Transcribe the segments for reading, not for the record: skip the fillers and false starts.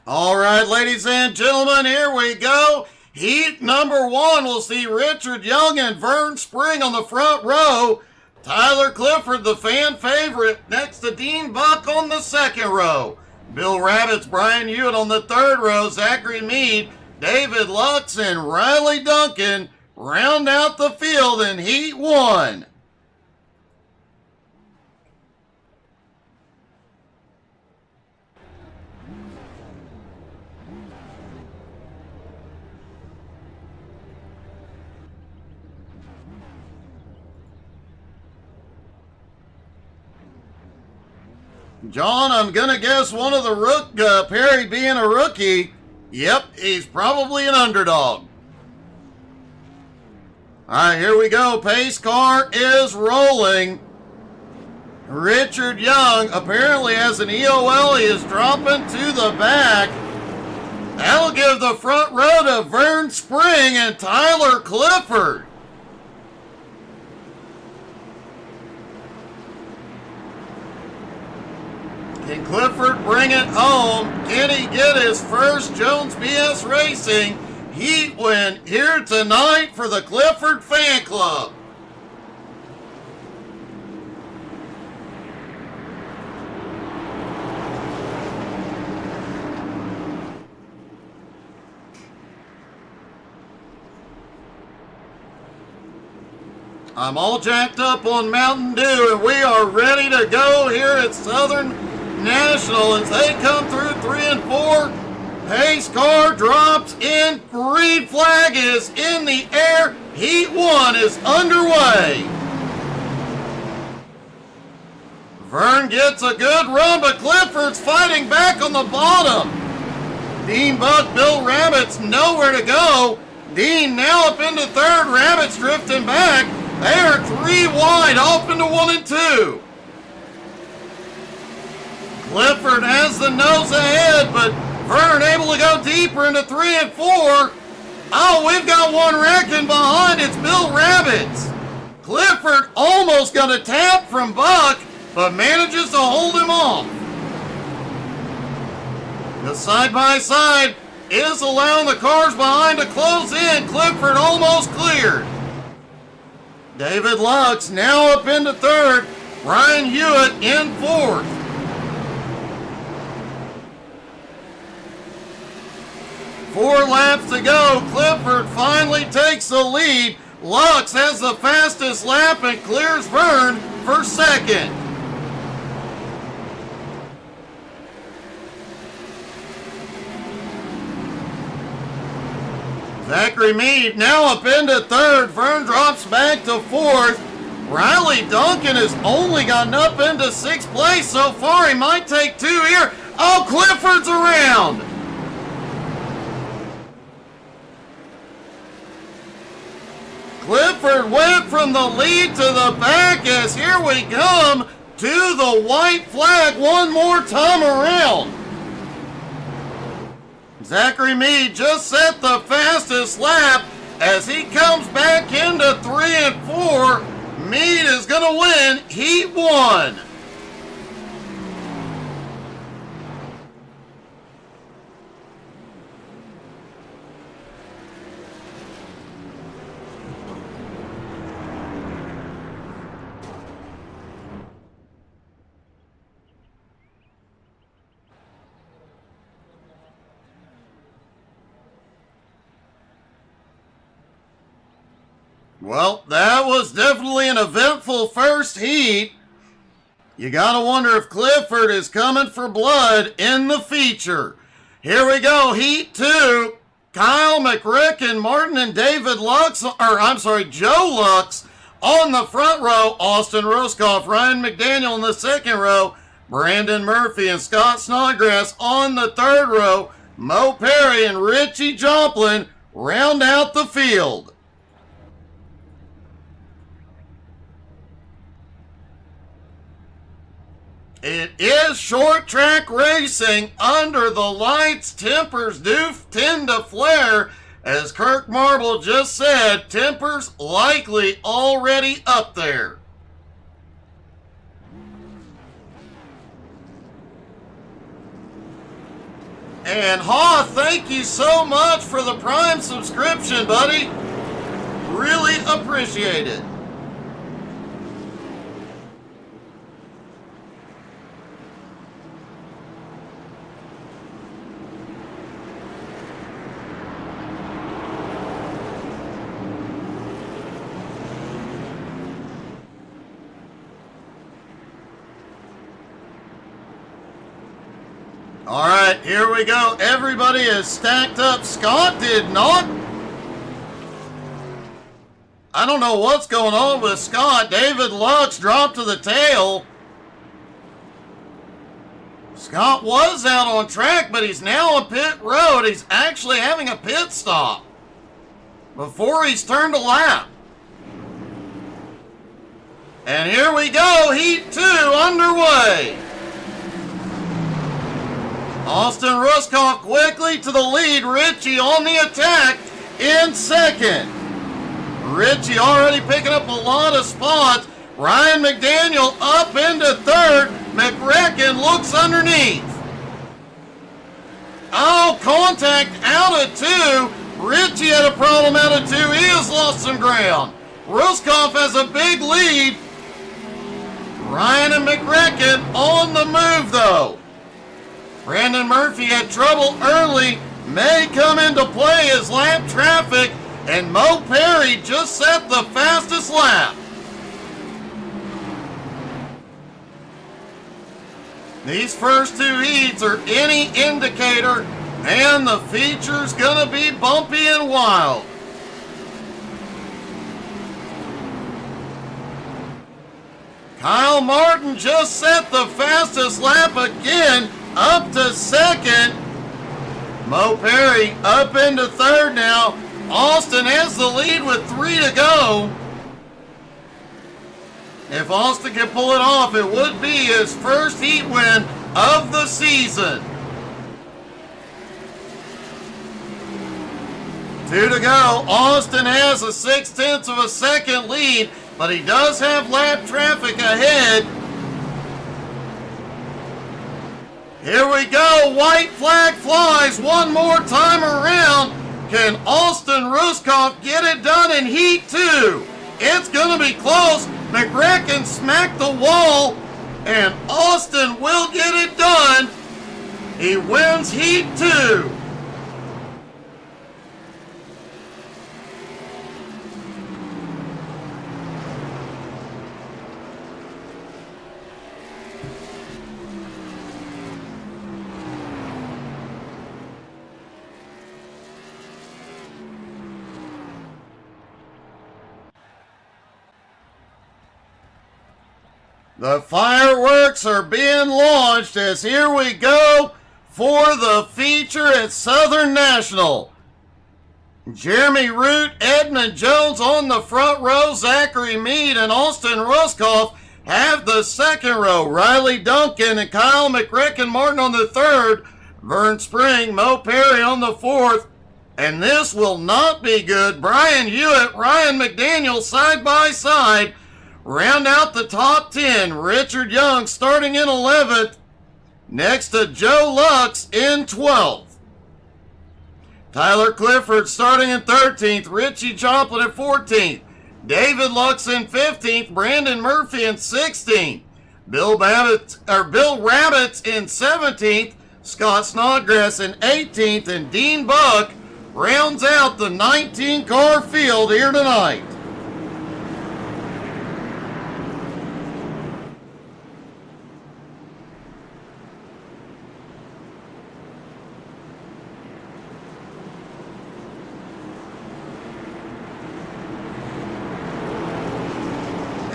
All right, ladies and gentlemen, here we go. Heat number one will see Richard Young and Vern Spring on the front row. Tyler Clifford, the fan favorite, next to Dean Buck on the second row. Bill Rabbit's Brian Hewitt on the third row. Zachary Meade, David Lux, and Riley Duncan round out the field in Heat 1. John, I'm going to guess one of the Perry being a rookie. Yep, he's probably an underdog. All right, here we go. Pace car is rolling. Richard Young apparently has an EOL. He is dropping to the back. That'll give the front row to Vern Spring and Tyler Clifford. Can Clifford bring it home? Can he get his first Jones BS Racing Heat win here tonight for the Clifford Fan Club? I'm all jacked up on Mountain Dew, and we are ready to go here at Southern National as they come through 3 and 4. Pace car drops in. Green flag is in the air. Heat 1 is underway. Vern gets a good run, but Clifford's fighting back on the bottom. Dean Buck, Bill Rabbit's nowhere to go. Dean now up into third. Rabbit's drifting back. They are 3 wide off into 1 and 2. Clifford has the nose ahead, but Vern able to go deeper into 3 and 4. Oh, we've got one wrecking behind. It's Bill Rabbit's. Clifford almost got a tap from Buck, but manages to hold him off. The side-by-side is allowing the cars behind to close in. Clifford almost cleared. David Lux now up into third. Brian Hewitt in fourth. Four laps to go. Clifford finally takes the lead. Lux has the fastest lap and clears Vern for second. Zachary Meade now up into third. Vern drops back to fourth. Riley Duncan has only gotten up into sixth place so far. He might take 2 here. Oh, Clifford's around. Clifford went from the lead to the back as here we come to the white flag one more time around. Zachary Meade just set the fastest lap as he comes back into 3 and 4. Meade is going to win Heat 1. Well, that was definitely an eventful first heat. You gotta wonder if Clifford is coming for blood in the feature. Here we go, Heat 2. Kyle McRicken, Martin and David Lux, Joe Lux on the front row. Austin Roscoff, Ryan McDaniel in the second row. Brandon Murphy and Scott Snodgrass on the third row. Mo Perry and Richie Joplin round out the field. It is short track racing under the lights. Tempers do tend to flare. As Kirk Marble just said, tempers likely already up there. And Ha, thank you so much for the Prime subscription, buddy. Really appreciate it. All right, here we go. Everybody is stacked up. Scott did not. I don't know what's going on with Scott. David Lux dropped to the tail. Scott was out on track, but he's now on pit road. He's actually having a pit stop before he's turned a lap. And here we go, Heat 2 underway. Austin Ruskoff quickly to the lead. Richie on the attack in second. Richie already picking up a lot of spots. Ryan McDaniel up into third. McRecken looks underneath. Oh, contact out of two. Richie had a problem out of two. He has lost some ground. Ruskoff has a big lead. Ryan and McRecken on the move though. Brandon Murphy had trouble early, may come into play as lap traffic, and Mo Perry just set the fastest lap. These first two heats are any indicator, and the feature's gonna be bumpy and wild. Kyle Martin just set the fastest lap again, up to second. Mo Perry up into third now. Austin has the lead with 3 to go. If Austin can pull it off, it would be his first heat win of the season. 2 to go. Austin has a 0.6 of a second lead, but he does have lap traffic ahead. Here we go, white flag flies one more time around. Can Austin Ruskoff get it done in Heat 2? It's gonna be close. McRecken smacked the wall, and Austin will get it done. He wins Heat 2. The fireworks are being launched as here we go for the feature at Southern National. Jeremy Root, Edmund Jones on the front row. Zachary Meade and Austin Ruskoff have the second row. Riley Duncan and Kyle McRecken Martin on the third. Vern Spring, Mo Perry on the fourth. And this will not be good. Brian Hewitt, Ryan McDaniel side by side. Round out the top 10. Richard Young starting in 11th. Next to Joe Lux in 12th. Tyler Clifford starting in 13th. Richie Joplin at 14th. David Lux in 15th. Brandon Murphy in 16th. Bill Rabbits in 17th. Scott Snodgrass in 18th. And Dean Buck rounds out the 19-car field here tonight.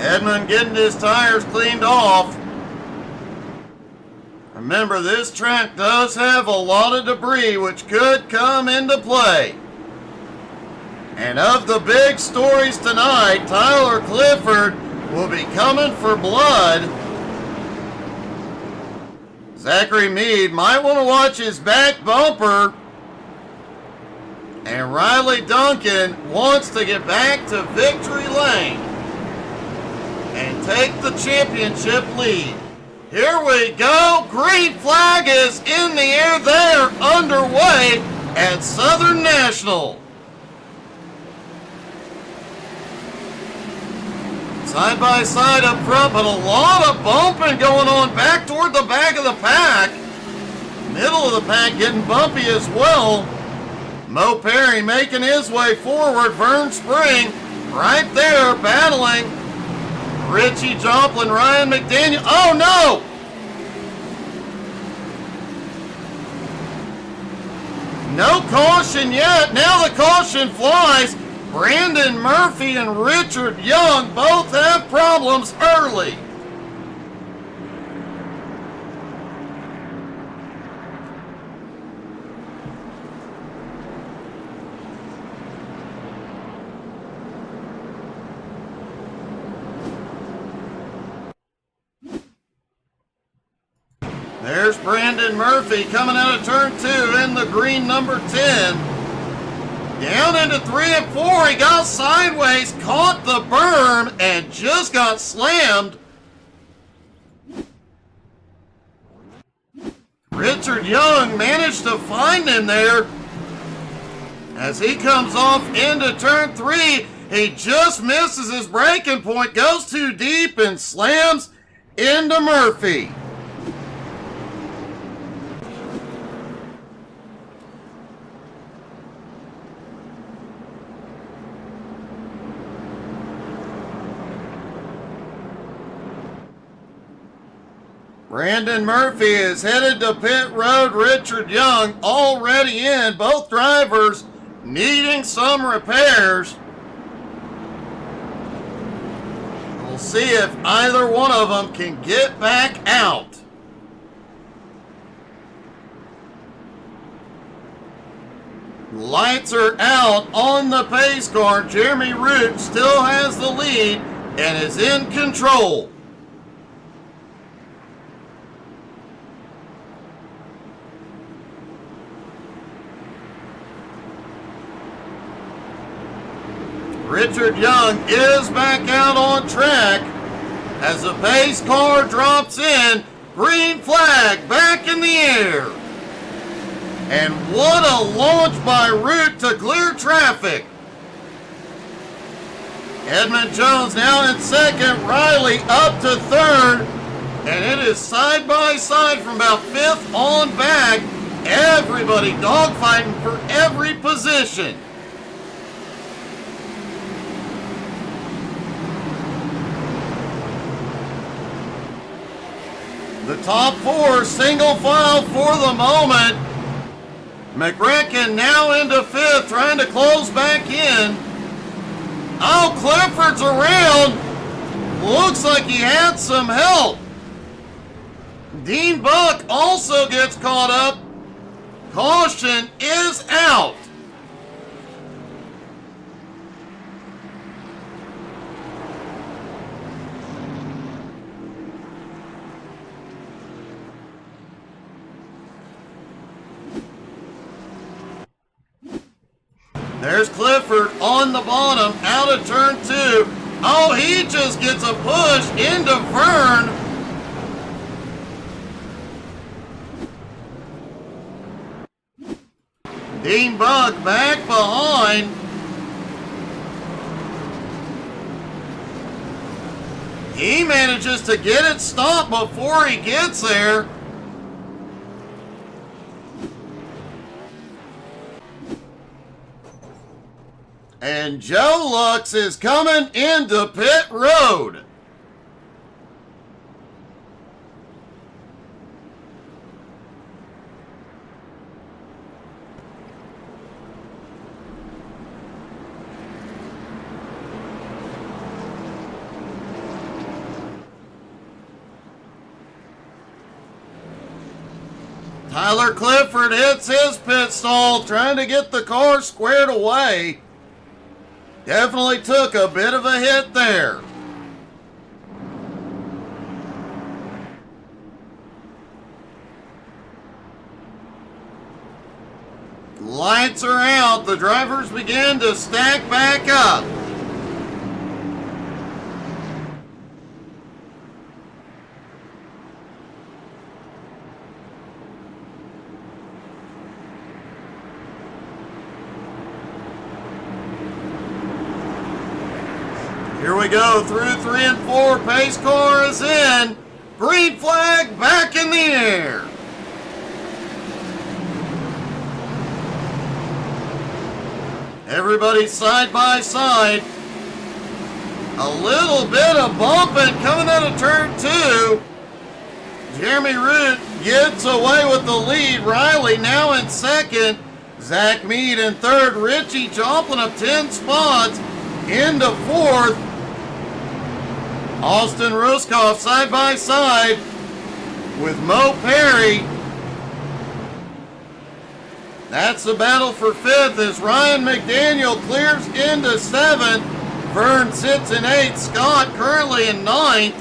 Edmund getting his tires cleaned off. Remember, this track does have a lot of debris which could come into play. And of the big stories tonight, Tyler Clifford will be coming for blood. Zachary Meade might want to watch his back bumper. And Riley Duncan wants to get back to victory lane and take the championship lead. Here we go. Green flag is in the air there. Under at Southern National. Side by side up front, but a lot of bumping going on back toward the back of the pack. Middle of the pack getting bumpy as well. Mo Perry making his way forward. Vern Spring right there battling. Richie Joplin, Ryan McDaniel. Oh no! No caution yet. Now the caution flies. Brandon Murphy and Richard Young both have problems early. There's Brandon Murphy coming out of turn 2 in the green number 10. Down into 3 and 4. He got sideways, caught the berm, and just got slammed. Richard Young managed to find him there. As he comes off into turn 3, he just misses his braking point, goes too deep, and slams into Murphy. Brandon Murphy is headed to pit road. Richard Young already in. Both drivers needing some repairs. We'll see if either one of them can get back out. Lights are out on the pace car. Jeremy Root still has the lead and is in control. Richard Young is back out on track as the pace car drops in. Green flag back in the air. And what a launch by Root to clear traffic. Edmund Jones now in second. Riley up to third. And it is side by side from about 5th on back. Everybody dogfighting for every position. The top 4 single file for the moment. McRacken now into 5th, trying to close back in. Oh, Clifford's around. Looks like he had some help. Dean Buck also gets caught up. Caution is out. There's Clifford on the bottom, out of turn 2. Oh, he just gets a push into Vern. Dean Buck back behind. He manages to get it stopped before he gets there. And Joe Lux is coming into pit road. Tyler Clifford hits his pit stall, trying to get the car squared away. Definitely took a bit of a hit there. Lights are out. The drivers begin to stack back up. Here we go through 3 and 4. Pace car is in. Green flag back in the air. Everybody side by side. A little bit of bumping coming out of turn 2. Jeremy Root gets away with the lead. Riley now in second. Zach Mead in third. Richie Joplin up 10 spots into fourth. Austin Ruskoff side by side with Mo Perry. That's the battle for fifth as Ryan McDaniel clears into seventh. Vern sits in eighth. Scott currently in ninth.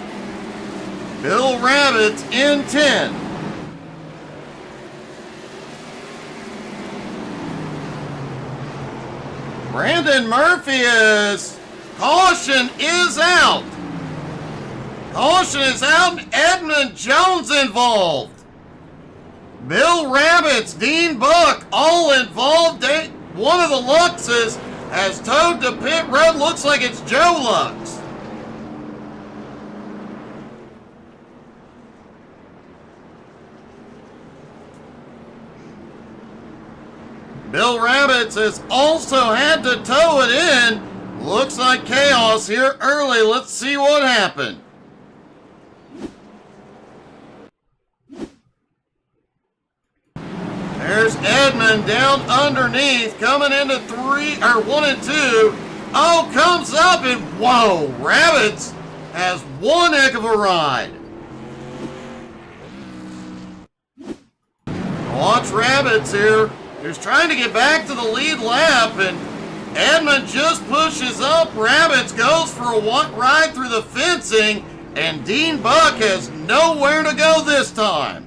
Bill Rabbits in 10. Brandon Murphy is. Caution is out. Caution is out. Edmund Jones involved. Bill Rabbits, Dean Buck, all involved. One of the Luxes has towed to pit road. Looks like it's Joe Lux. Bill Rabbits has also had to tow it in. Looks like chaos here early. Let's see what happened. There's Edmund down underneath, coming into 1 and 2. Oh, comes up and whoa, Rabbits has one heck of a ride. Watch Rabbits here. He's trying to get back to the lead lap, and Edmund just pushes up. Rabbits goes for a ride through the fencing, and Dean Buck has nowhere to go this time.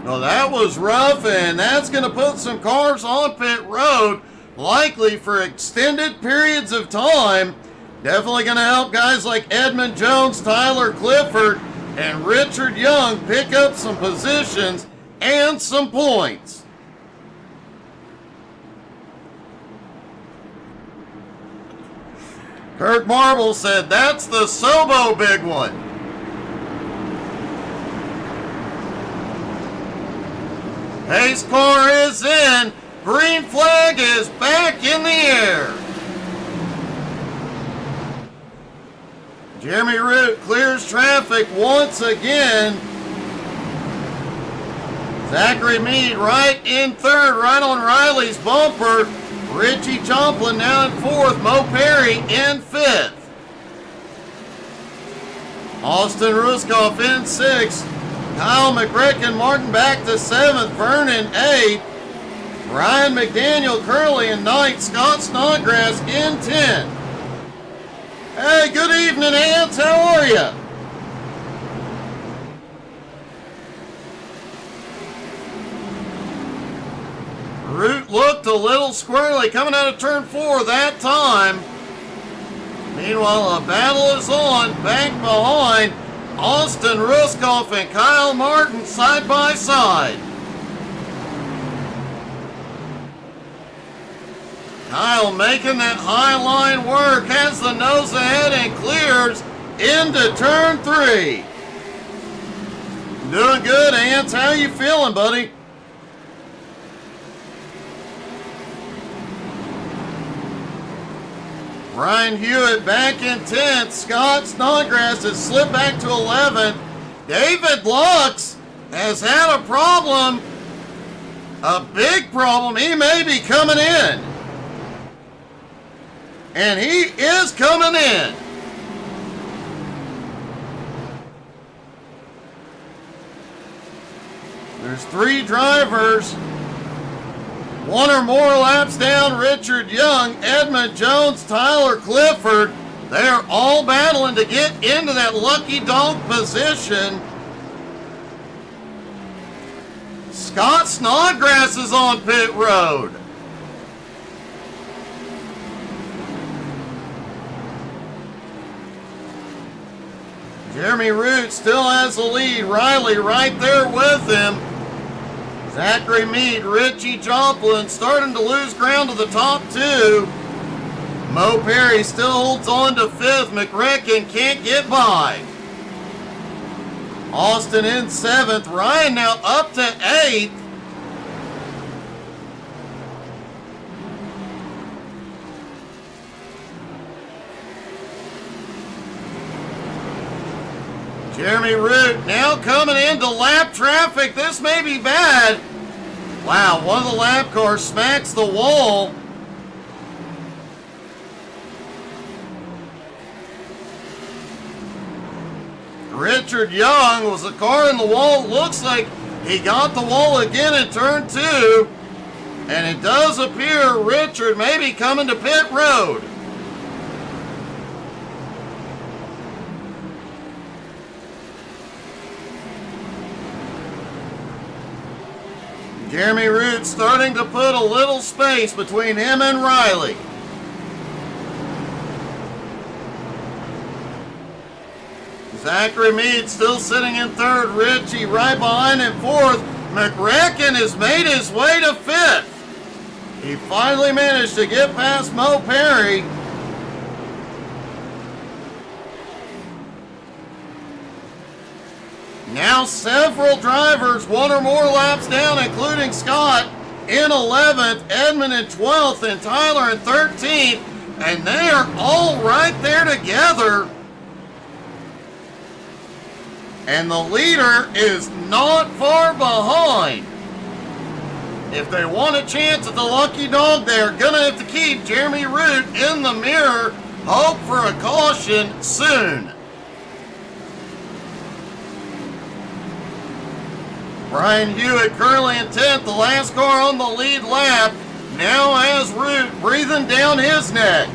Well, that was rough, and that's going to put some cars on pit road, likely for extended periods of time. Definitely going to help guys like Edmund Jones, Tyler Clifford, and Richard Young pick up some positions and some points. Kirk Marble said, that's the Sobo big one. Pace car is in. Green flag is back in the air. Jeremy Root clears traffic once again. Zachary Mead right in third, right on Riley's bumper. Richie Joplin now in fourth. Mo Perry in fifth. Austin Ruskoff in sixth. Kyle McRacken Martin back to seventh. Vernon eighth. Ryan McDaniel Curley in ninth. Scott Snodgrass in 10. Hey, good evening, Ants. How are you? Root looked a little squirrely coming out of turn 4 that time. Meanwhile, a battle is on. Back behind, Austin Ruskoff and Kyle Martin side by side. Kyle making that high line work, has the nose ahead and clears into turn 3. Doing good, Ants. How you feeling, buddy? Brian Hewitt back in 10th. Scott Snodgrass has slipped back to 11th. David Lux has had a problem, a big problem. He may be coming in. And he is coming in. There's 3 drivers. 1 or more laps down. Richard Young, Edmund Jones, Tyler Clifford. They're all battling to get into that lucky dog position. Scott Snodgrass is on pit road. Jeremy Root still has the lead. Riley right there with him. Zachary Meade, Richie Joplin starting to lose ground to the top two. Mo Perry still holds on to fifth. McRecken can't get by. Austin in seventh. Ryan now up to eighth. Jeremy Root now coming into lap traffic. This may be bad. Wow, one of the lap cars smacks the wall. Richard Young was the car in the wall. Looks like he got the wall again in turn two. And it does appear Richard may be coming to pit road. Jeremy Root starting to put a little space between him and Riley. Zachary Meade still sitting in third. Richie right behind him fourth. McRecken has made his way to fifth. He finally managed to get past Mo Perry. Now several drivers, one or more laps down, including Scott in 11th, Edmund in 12th, and Tyler in 13th. And they are all right there together. And the leader is not far behind. If they want a chance at the lucky dog, they're going to have to keep Jeremy Root in the mirror. Hope for a caution soon. Brian Hewitt currently in 10th, the last car on the lead lap. Now has Root breathing down his neck.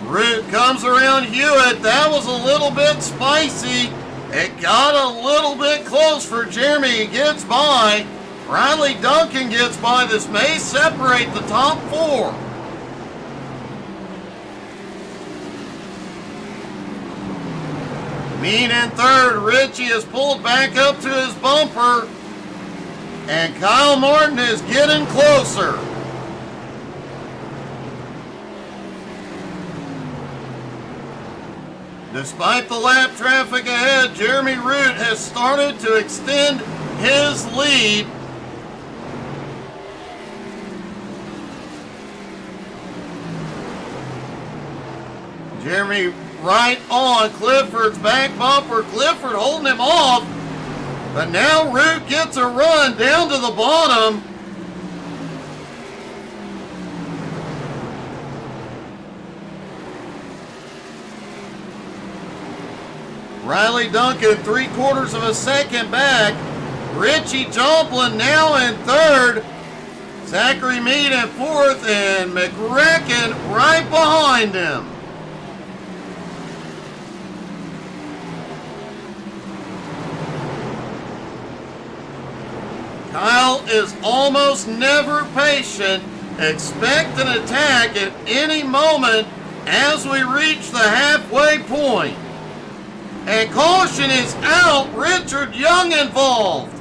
Root comes around Hewitt. That was a little bit spicy. It got a little bit close for Jeremy. He gets by. Riley Duncan gets by. This may separate the top four. Meade in third. Richie is pulled back up to his bumper. And Kyle Martin is getting closer. Despite the lap traffic ahead, Jeremy Root has started to extend his lead. Jeremy right on Clifford's back bumper. Clifford holding him off. But now Root gets a run down to the bottom. Riley Duncan 3/4 of a second back. Richie Joplin now in third. Zachary Meade in fourth, and McRecken right behind him. Kyle is almost never patient. Expect an attack at any moment as we reach the halfway point. And caution is out. Richard Young involved.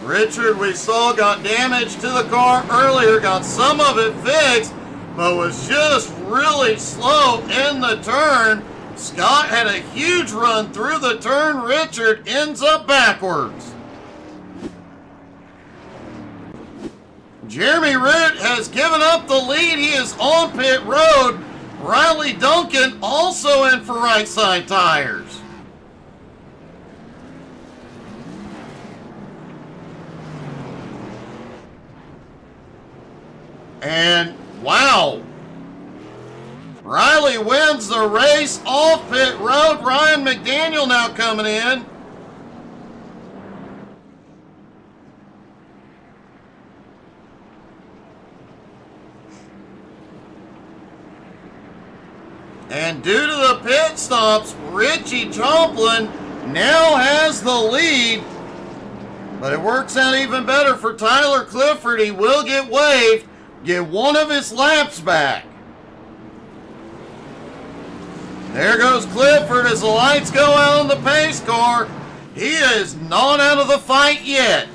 Richard, we saw, got damage to the car earlier, got some of it fixed, but was just really slow in the turn. Scott had a huge run through the turn. Richard ends up backwards. Jeremy Root has given up the lead. He is on pit road. Riley Duncan also in for right side tires. And wow, Riley wins the race off pit road. Ryan McDaniel now coming in. And due to the pit stops, Richie Joplin now has the lead. But it works out even better for Tyler Clifford. He will get waived, get one of his laps back. There goes Clifford as the lights go out on the pace car. He is not out of the fight yet.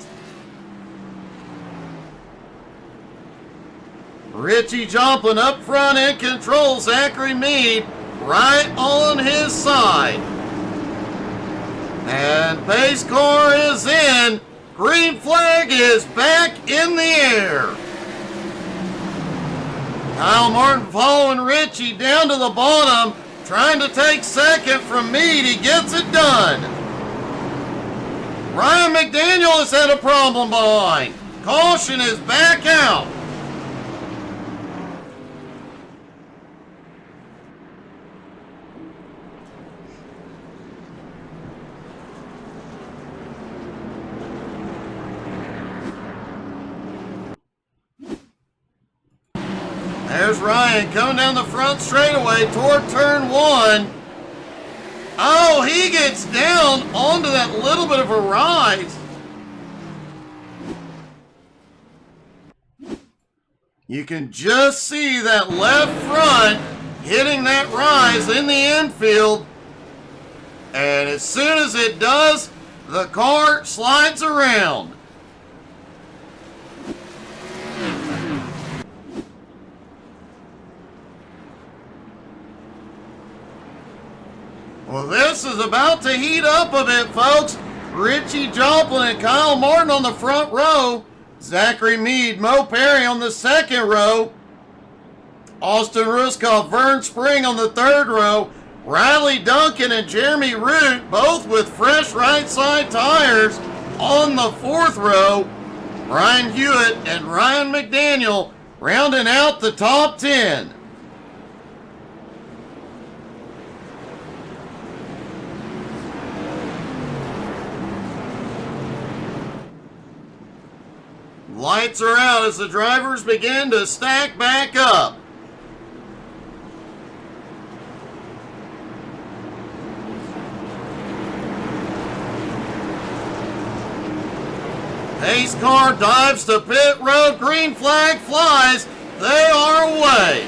Richie Joplin up front in control. Zachary Meade right on his side. And pace car is in. Green flag is back in the air. Kyle Martin following Richie down to the bottom, trying to take second from Meade. He gets it done. Ryan McDaniel has had a problem behind. Caution is back out. There's Ryan coming down the front straightaway toward turn one. Oh, he gets down onto that little bit of a rise. You can just see that left front hitting that rise in the infield. And as soon as it does, the car slides around. Well, this is about to heat up a bit, folks. Richie Joplin and Kyle Martin on the front row. Zachary Meade, Mo Perry on the second row. Austin Ruskoff, Vern Spring on the third row. Riley Duncan and Jeremy Root, both with fresh right side tires, on the fourth row. Ryan Hewitt and Ryan McDaniel rounding out the top 10. Lights are out as the drivers begin to stack back up. Pace car dives to pit road. Green flag flies. They are away.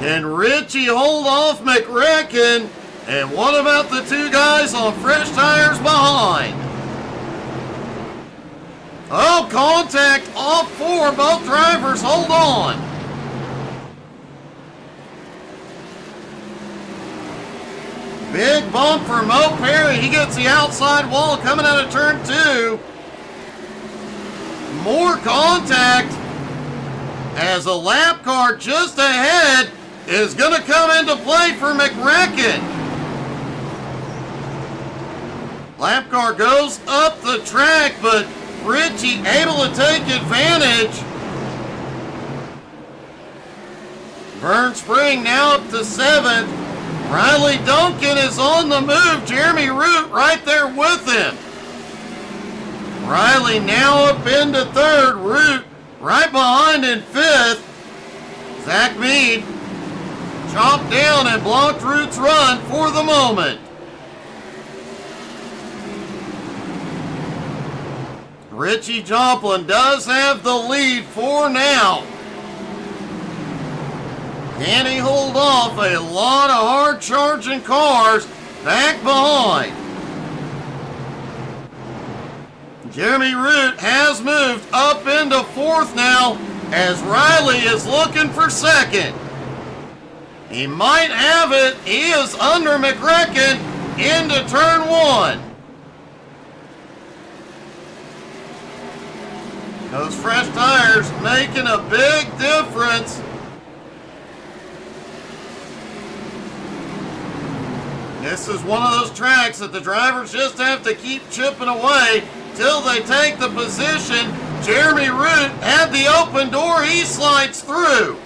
Can Richie hold off McRecken? And what about the two guys on fresh tires behind? Oh, contact off four. Both drivers hold on. Big bump for Mo Perry. He gets the outside wall coming out of turn two. More contact as a lap car just ahead is going to come into play for McRecken. Lap car goes up the track, but Richie able to take advantage. Vern Spring now up to seventh. Riley Duncan is on the move. Jeremy Root right there with him. Riley now up into third. Root right behind in fifth. Zach Meade chopped down and blocked Root's run for the moment. Richie Joplin does have the lead for now. Can he hold off a lot of hard-charging cars back behind? Jeremy Root has moved up into fourth now as Riley is looking for second. He might have it. He is under McRecken into turn one. Those fresh tires making a big difference. This is one of those tracks that the drivers just have to keep chipping away till they take the position. Jeremy Root had the open door. He slides through.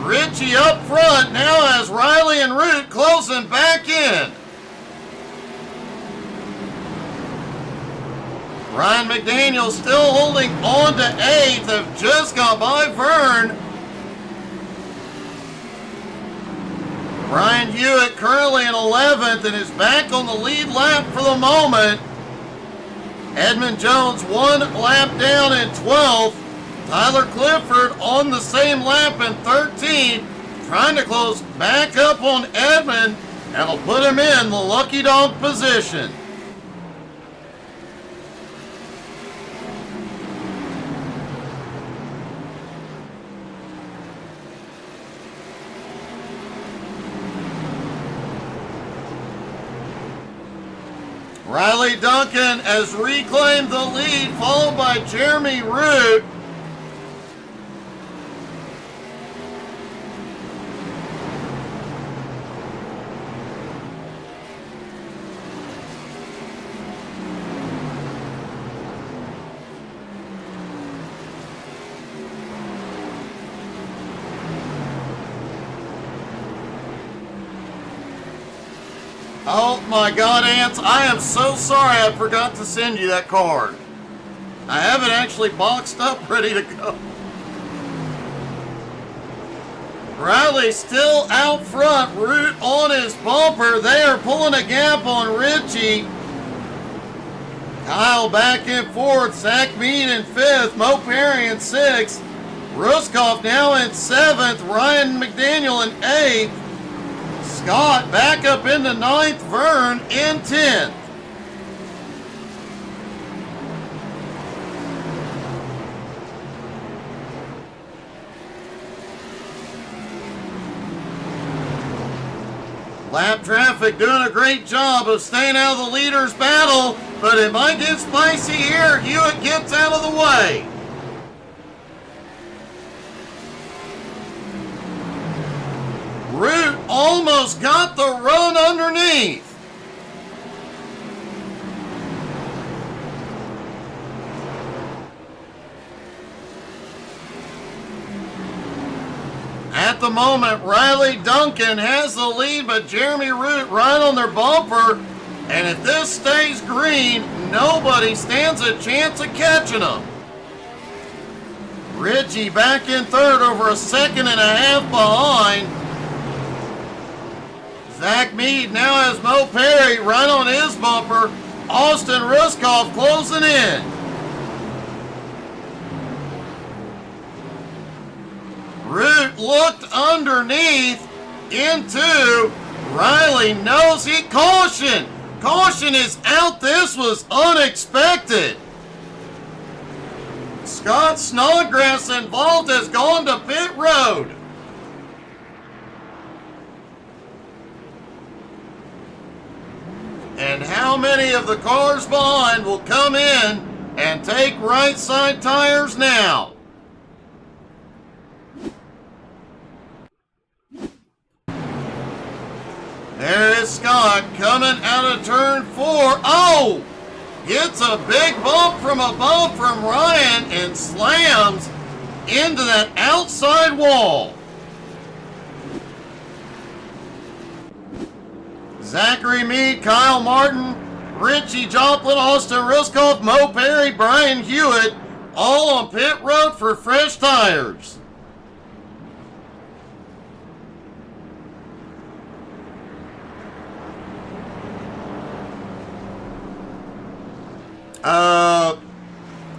Richie up front now has Riley and Root closing back in. Ryan McDaniel still holding on to eighth. Have just got by Vern. Brian Hewitt currently in 11th and is back on the lead lap for the moment. Edmund Jones 1 lap down in 12th. Tyler Clifford on the same lap in 13th, trying to close back up on Edmund. That'll put him in the lucky dog position. Riley Duncan has reclaimed the lead, followed by Jeremy Root. Oh my God, Ants, I am so sorry I forgot to send you that card. I have it actually boxed up, ready to go. Riley still out front, Root on his bumper. They are pulling a gap on Richie. Kyle back in fourth, Zach Mead in fifth, Mo Perry in sixth, Ruskoff now in seventh, Ryan McDaniel in eighth, Scott back up into ninth, Vern in 10th. Lap traffic doing a great job of staying out of the leaders' battle, but it might get spicy here. Hewitt gets out of the way. Root almost got the run underneath. At the moment, Riley Duncan has the lead, but Jeremy Root right on their bumper. And if this stays green, nobody stands a chance of catching them. Richie back in third, over a second and a half behind. Zach Mead now has Mo Perry right on his bumper. Austin Ruskoff closing in. Root looked underneath into Riley knows he caution. Caution is out. This was unexpected. Scott Snodgrass involved has gone to pit road. And how many of the cars behind will come in and take right side tires now? There is Scott coming out of turn 4. Oh! Gets a big bump from above from Ryan and slams into that outside wall. Zachary Mead, Kyle Martin, Richie Joplin, Austin Ruskoff, Mo Perry, Brian Hewitt, all on pit road for fresh tires.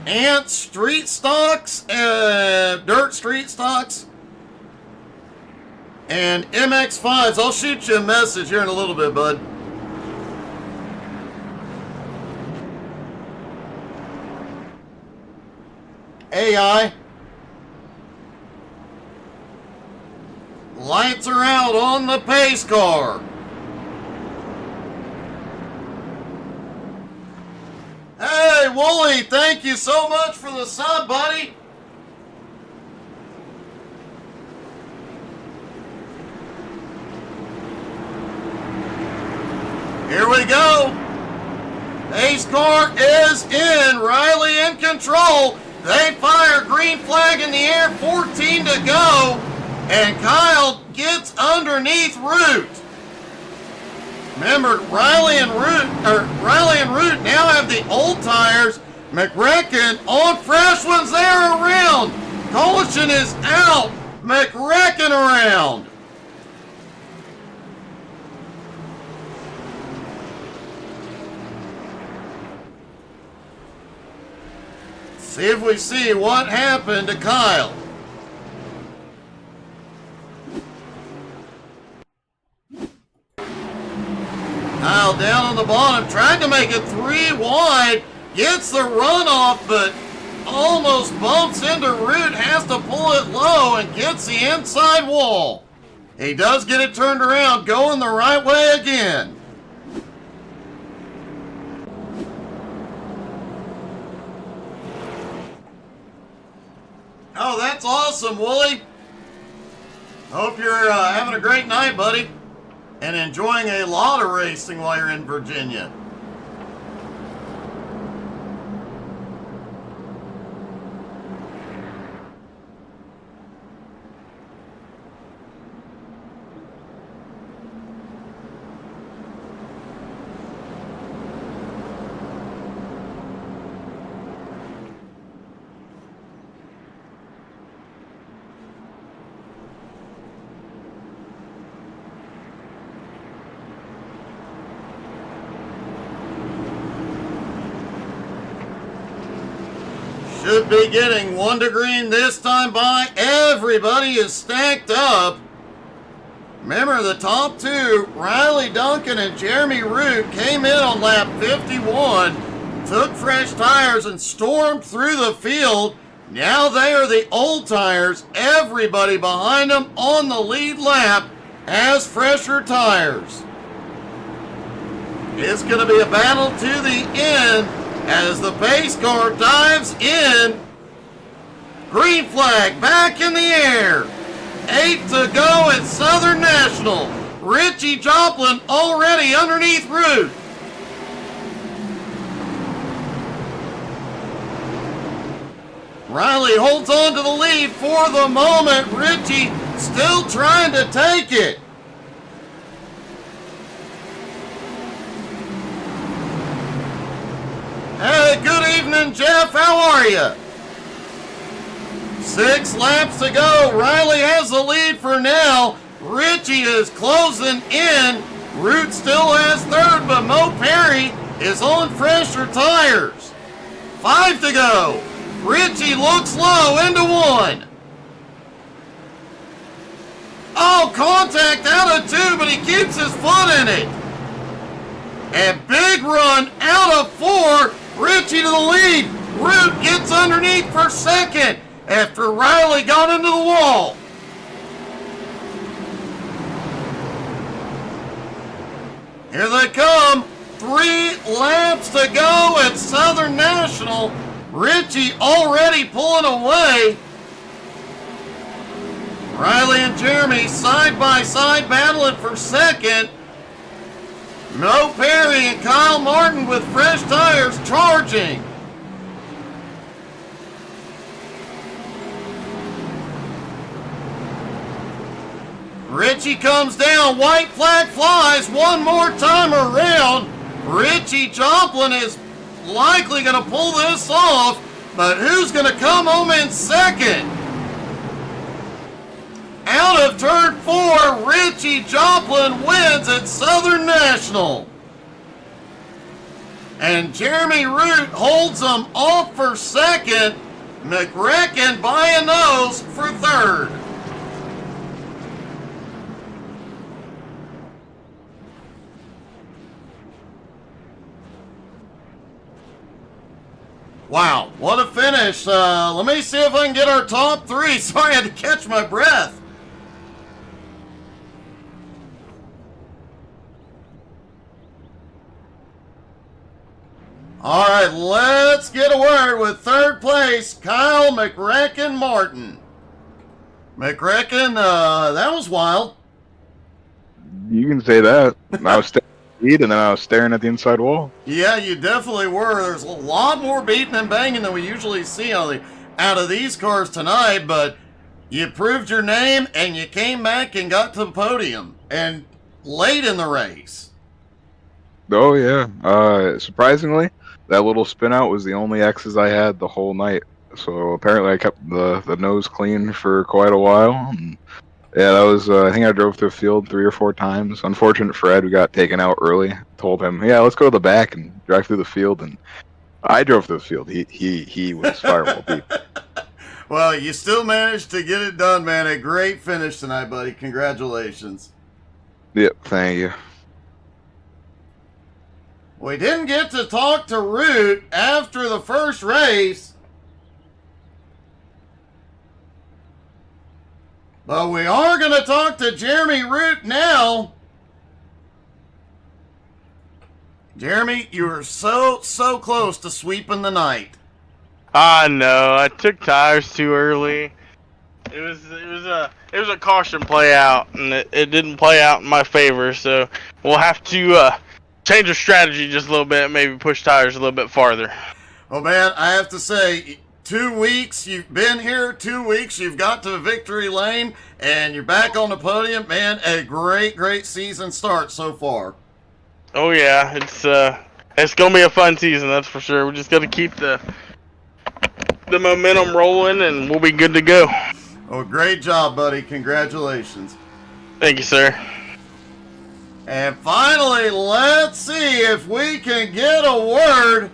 Ant Street Stocks, Dirt Street Stocks, and MX5s. I'll shoot you a message here in a little bit, bud. AI. Lights are out on the pace car. Hey, Wooly, thank you so much for the sub, buddy. Here we go. Pace car is in. Riley in control. They fire green flag in the air, 14 to go. And Kyle gets underneath Root. Remember, Riley and Root now have the old tires. McRecken on fresh ones. They're around. Caution is out. McRecken around. See if we see what happened to Kyle. Kyle down on the bottom, trying to make it 3 wide. Gets the runoff, but almost bumps into Root, has to pull it low and gets the inside wall. He does get it turned around, going the right way again. Oh, that's awesome, Wooly. Hope you're having a great night, buddy, and enjoying a lot of racing while you're in Virginia. Should be getting 1 to green this time by. Everybody is stacked up. Remember, the top 2, Riley Duncan and Jeremy Root, came in on lap 51, took fresh tires and stormed through the field. Now they are the old tires. Everybody behind them on the lead lap has fresher tires. It's going to be a battle to the end as the pace car dives in. Green flag back in the air. 8 to go at Southern National. Richie Joplin already underneath Root. Riley holds on to the lead for the moment. Richie still trying to take it. Hey, good evening, Jeff. How are you? 6 laps to go. Riley has the lead for now. Richie is closing in. Root still has third, but Mo Perry is on fresher tires. 5 to go. Richie looks low into 1. Oh, contact out of 2, but he keeps his foot in it. And big run out of 4. Richie to the lead. Root gets underneath for second after Riley got into the wall. Here they come. 3 laps to go at Southern National. Richie already pulling away. Riley and Jeremy side by side battling for second. Mo Perry and Kyle Martin with fresh tires charging. Richie comes down, white flag flies one more time around. Richie Joplin is likely going to pull this off, but who's going to come home in second? Out of turn 4, Richie Joplin wins at Southern National. And Jeremy Root holds them off for second. McRecken by a nose for third. Wow, what a finish. Let me see if I can get our top 3. Sorry, I had to catch my breath. All right, let's get a word with third place, Kyle McRecken Martin. McRecken, that was wild. You can say that. I was staring at the lead, and then I was staring at the inside wall. Yeah, you definitely were. There's a lot more beating and banging than we usually see out of these cars tonight, but you proved your name, and you came back and got to the podium, and late in the race. Oh, yeah. Surprisingly, that little spin out was the only X's I had the whole night. So apparently I kept the nose clean for quite a while. And yeah, that was, I think I drove through the field 3 or 4 times. Unfortunate for Ed, we got taken out early. Told him, yeah, let's go to the back and drive through the field. And I drove to the field. He was firewall deep. Well, you still managed to get it done, man. A great finish tonight, buddy. Congratulations. Yep, thank you. We didn't get to talk to Root after the first race, but we are going to talk to Jeremy Root now. Jeremy, you were so close to sweeping the night. No, I took tires too early. It was a caution play out, and it didn't play out in my favor. So we'll have to change our strategy just a little bit, maybe push tires a little bit farther. Well, man, I have to say, 2 weeks you've been here, 2 weeks you've got to victory lane, and you're back on the podium. Man, a great season start so far. Oh yeah, it's gonna be a fun season, that's for sure. We just gotta keep the momentum rolling, and we'll be good to go. Oh, great job, buddy. Congratulations. Thank you, sir. And finally, let's see if we can get a word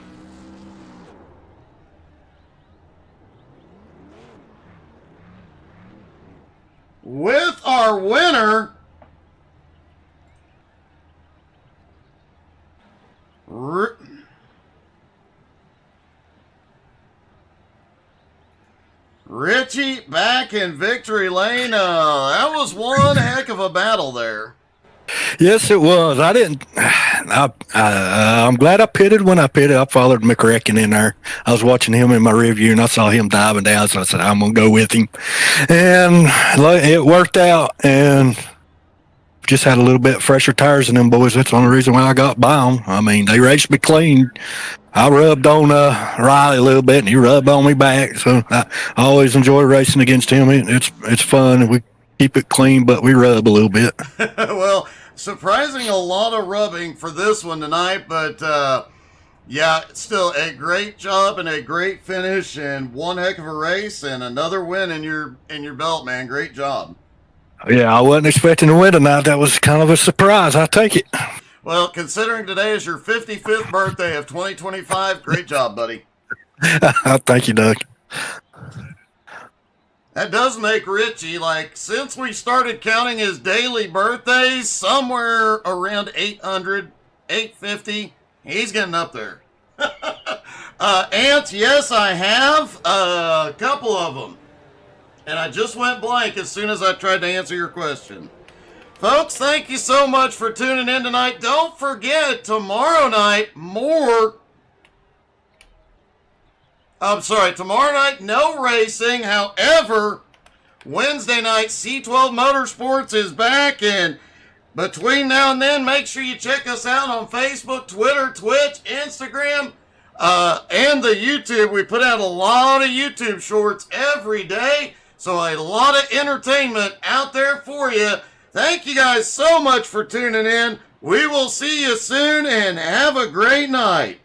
with our winner, Richie back in victory lane. That was one heck of a battle there. Yes, it was. I didn't. I'm glad I pitted when I pitted. I followed McRecken in there. I was watching him in my review, and I saw him diving down, so I said, I'm going to go with him. And it worked out, and just had a little bit fresher tires than them boys. That's the only reason why I got by them. I mean, they raced me clean. I rubbed on Riley a little bit, and he rubbed on me back. So I always enjoy racing against him. It's fun, and we keep it clean, but we rub a little bit. Well, surprising a lot of rubbing for this one tonight, but yeah, still a great job and a great finish, and one heck of a race, and another win in your belt, man. Great job. Yeah, I wasn't expecting to win tonight. That was kind of a surprise. I'll take it. Well, considering today is your 55th birthday of 2025, great job, buddy. Thank you, Doug. That does make Richie, since we started counting his daily birthdays, somewhere around 800, 850, he's getting up there. Ants, yes, I have a couple of them. And I just went blank as soon as I tried to answer your question. Folks, thank you so much for tuning in tonight. Don't forget, tomorrow night, tomorrow night, no racing. However, Wednesday night, C12 Motorsports is back. And between now and then, make sure you check us out on Facebook, Twitter, Twitch, Instagram, and the YouTube. We put out a lot of YouTube shorts every day. So a lot of entertainment out there for you. Thank you guys so much for tuning in. We will see you soon, and have a great night.